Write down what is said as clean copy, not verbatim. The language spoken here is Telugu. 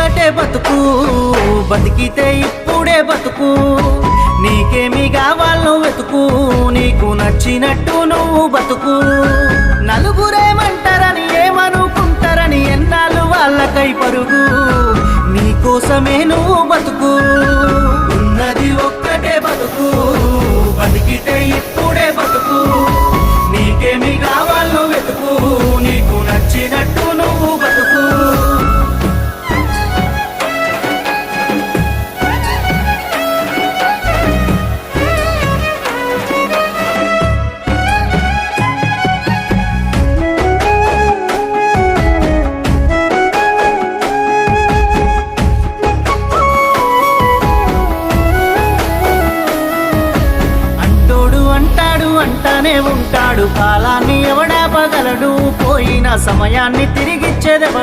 ఒక్కటే బతుకు, బతికితే ఇప్పుడే బతుకు. నీకేమి కావాలో వెతుకు, నీకు నచ్చినట్టు నువ్వు బతుకు. నలుగురేమంటారని ఏమనుకుంటారని ఎన్నాళ్ళు వాళ్ళకై పరుగు. నీకోసమే నువ్వు బతుకు, ఉన్నది ఒక్కటే బతుకు. బతికితే ఇప్పుడే బతుకు, నీకేమి కావాలో వెతుకు. నీకు నచ్చినట్టు నువ్వు బతుకు. అంటానే ఉంటాడు, కాలాన్ని ఎవడాపగలడు, పోయిన సమయాన్ని తిరిగిచ్చేదెవడు.